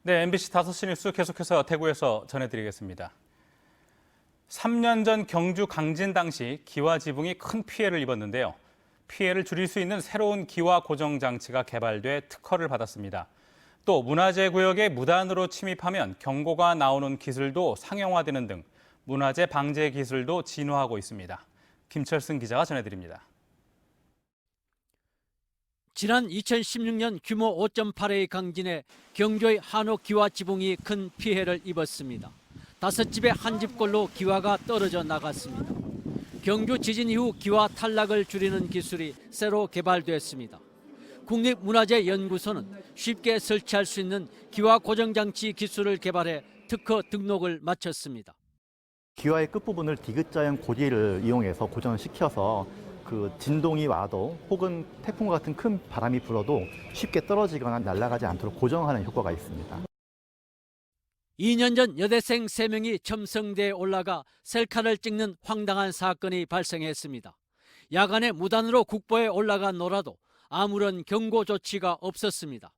네, MBC 5시 뉴스 계속해서 대구에서 전해드리겠습니다. 3년 전 경주 강진 당시 기와 지붕이 큰 피해를 입었는데요. 피해를 줄일 수 있는 새로운 기와 고정 장치가 개발돼 특허를 받았습니다. 또 문화재 구역에 무단으로 침입하면 경고가 나오는 기술도 상용화되는 등 문화재 방제 기술도 진화하고 있습니다. 김철승 기자가 전해드립니다. 지난 2016년 규모 5.8의 강진에 경주의 한옥 기와 지붕이 큰 피해를 입었습니다. 5집의 한 집꼴로 기와가 떨어져 나갔습니다. 경주 지진 이후 기와 탈락을 줄이는 기술이 새로 개발됐습니다. 국립문화재연구소는 쉽게 설치할 수 있는 기와 고정장치 기술을 개발해 특허 등록을 마쳤습니다. 기와의 끝부분을 디귿자형 고리를 이용해서 고정을 시켜서 그 진동이 와도 혹은 태풍과 같은 큰 바람이 불어도 쉽게 떨어지거나 날아가지 않도록 고정하는 효과가 있습니다. 2년 전 여대생 3명이 첨성대에 올라가 셀카를 찍는 황당한 사건이 발생했습니다. 야간에 무단으로 국보에 올라가 놀아도 아무런 경고 조치가 없었습니다.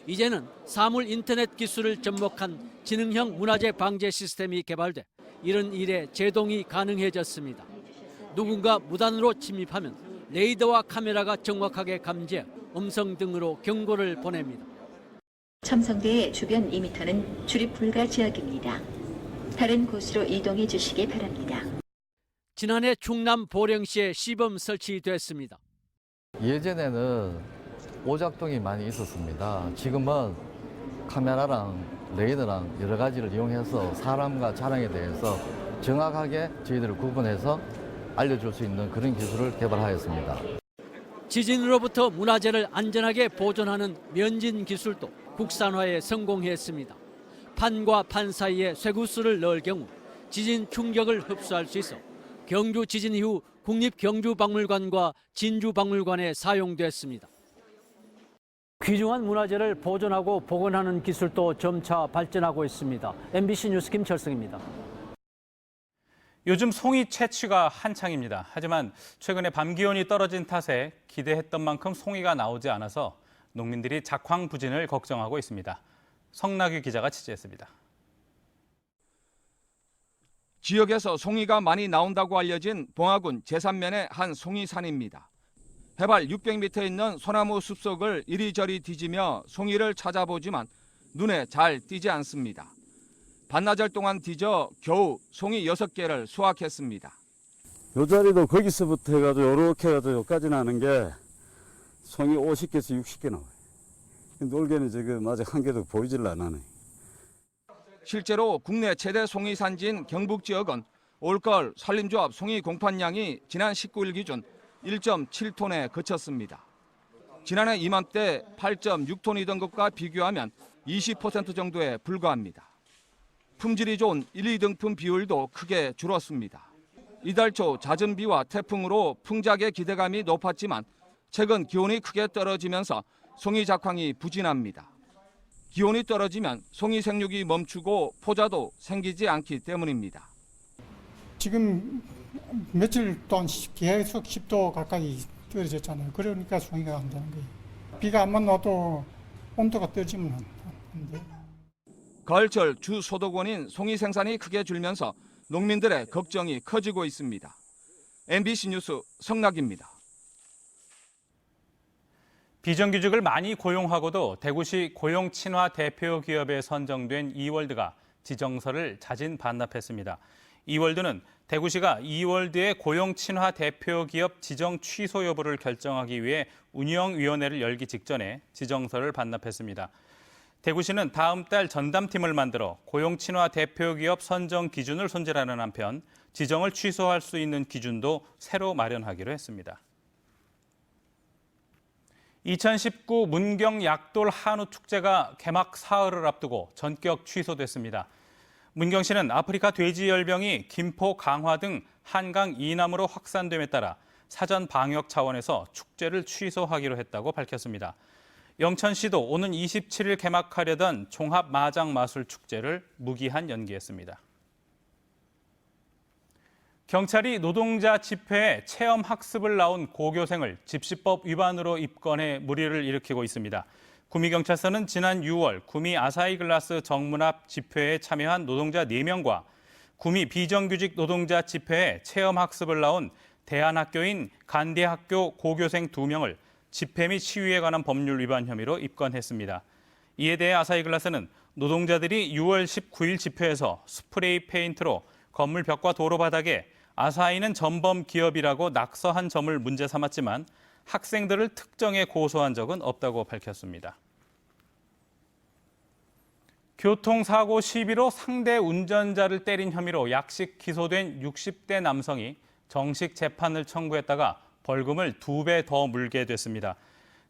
이제는 사물 인터넷 기술을 접목한 지능형 문화재 방제 시스템이 개발돼 이런 일에 제동이 가능해졌습니다. 누군가 무단으로 침입하면 레이더와 카메라가 정확하게 감지해 음성 등으로 경고를 보냅니다. 첨성대의 주변 2m는 출입 불가 지역입니다. 다른 곳으로 이동해 주시기 바랍니다. 지난해 충남 보령시에 시범 설치됐습니다. 예전에는 오작동이 많이 있었습니다. 지금은 카메라랑 레이더랑 여러 가지를 이용해서 사람과 차량에 대해서 정확하게 저희들을 구분해서 알려줄 수 있는 그런 기술을 개발하였습니다. 지진으로부터 문화재를 안전하게 보존하는 면진 기술도 국산화에 성공했습니다. 판과 판 사이에 쇠구슬을 넣을 경우 지진 충격을 흡수할 수 있어 경주 지진 이후 국립경주박물관과 진주박물관에 사용됐습니다. 귀중한 문화재를 보존하고 복원하는 기술도 점차 발전하고 있습니다. MBC 뉴스 김철승입니다. 요즘 송이 채취가 한창입니다. 하지만 최근에 밤 기온이 떨어진 탓에 기대했던 만큼 송이가 나오지 않아서 농민들이 작황부진을 걱정하고 있습니다. 성나규 기자가 취재했습니다. 지역에서 송이가 많이 나온다고 알려진 봉화군 제산면의 한 송이산입니다. 해발 600m 있는 소나무 숲속을 이리저리 뒤지며 송이를 찾아보지만 눈에 잘 띄지 않습니다. 반나절 동안 뒤져 겨우 송이 6개를 수확했습니다. 요 자리도 거기서부터 해가지고 요렇게 해가지고 여기까지 나는 게 송이 50개에서 60개 나와요. 놀개는 지금 아직 한 개도 보이질 않아요. 실제로 국내 최대 송이 산지인 경북 지역은 올가을 산림조합 송이 공판량이 지난 19일 기준 1.7톤에 그쳤습니다. 지난해 이맘때 8.6톤이던 것과 비교하면 20% 정도에 불과합니다. 품질이 좋은 1, 2등품 비율도 크게 줄었습니다. 이달 초 잦은 비와 태풍으로 풍작의 기대감이 높았지만 최근 기온이 크게 떨어지면서 송이 작황이 부진합니다. 기온이 떨어지면 송이 생육이 멈추고 포자도 생기지 않기 때문입니다. 지금 며칠 동안 계속 10도 가까이 떨어졌잖아요. 그러니까 송이가 안 되는 거예요. 비가 안만 와도 온도가 떨어지면 안 돼요. 가을철 주 소득원인 송이 생산이 크게 줄면서 농민들의 걱정이 커지고 있습니다. MBC 뉴스 성락입니다. 비정규직을 많이 고용하고도 대구시 고용 친화 대표 기업에 선정된 이월드가 지정서를 자진 반납했습니다. 이월드는 대구시가 이월드의 고용 친화 대표 기업 지정 취소 여부를 결정하기 위해 운영위원회를 열기 직전에 지정서를 반납했습니다. 대구시는 다음 달 전담팀을 만들어 고용 친화 대표 기업 선정 기준을 손질하는 한편 지정을 취소할 수 있는 기준도 새로 마련하기로 했습니다. 2019 문경 약돌 한우 축제가 개막 사흘을 앞두고 전격 취소됐습니다. 문경시는 아프리카 돼지열병이 김포, 강화 등 한강 이남으로 확산됨에 따라 사전 방역 차원에서 축제를 취소하기로 했다고 밝혔습니다. 영천시도 오는 27일 개막하려던 종합마장마술축제를 무기한 연기했습니다. 경찰이 노동자 집회에 체험 학습을 나온 고교생을 집시법 위반으로 입건해 물의를 일으키고 있습니다. 구미경찰서는 지난 6월 구미 아사히글라스 정문 앞 집회에 참여한 노동자 4명과 구미 비정규직 노동자 집회에 체험 학습을 나온 대안학교인 간대학교 고교생 2명을 집회 및 시위에 관한 법률 위반 혐의로 입건했습니다. 이에 대해 아사히글라스는 노동자들이 6월 19일 집회에서 스프레이 페인트로 건물 벽과 도로 바닥에 아사히는 전범 기업이라고 낙서한 점을 문제 삼았지만 학생들을 특정해 고소한 적은 없다고 밝혔습니다. 교통사고 시비로 상대 운전자를 때린 혐의로 약식 기소된 60대 남성이 정식 재판을 청구했다가 벌금을 2배 더 물게 됐습니다.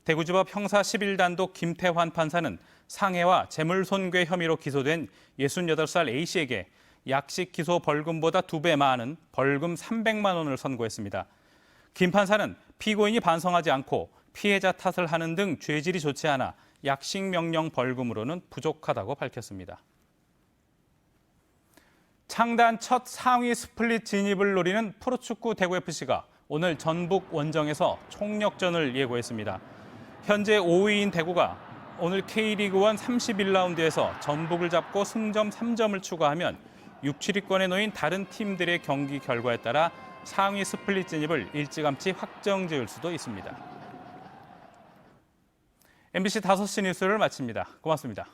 대구지법 형사 11단독 김태환 판사는 상해와 재물손괴 혐의로 기소된 68살 A씨에게 약식 기소 벌금보다 2배 많은 벌금 300만 원을 선고했습니다. 김 판사는 피고인이 반성하지 않고 피해자 탓을 하는 등 죄질이 좋지 않아 약식 명령 벌금으로는 부족하다고 밝혔습니다. 창단 첫 상위 스플릿 진입을 노리는 프로축구 대구FC가 오늘 전북 원정에서 총력전을 예고했습니다. 현재 5위인 대구가 오늘 K리그1 31라운드에서 전북을 잡고 승점 3점을 추가하면 6, 7위권에 놓인 다른 팀들의 경기 결과에 따라 상위 스플릿 진입을 일찌감치 확정지을 수도 있습니다. MBC 5시 뉴스를 마칩니다. 고맙습니다.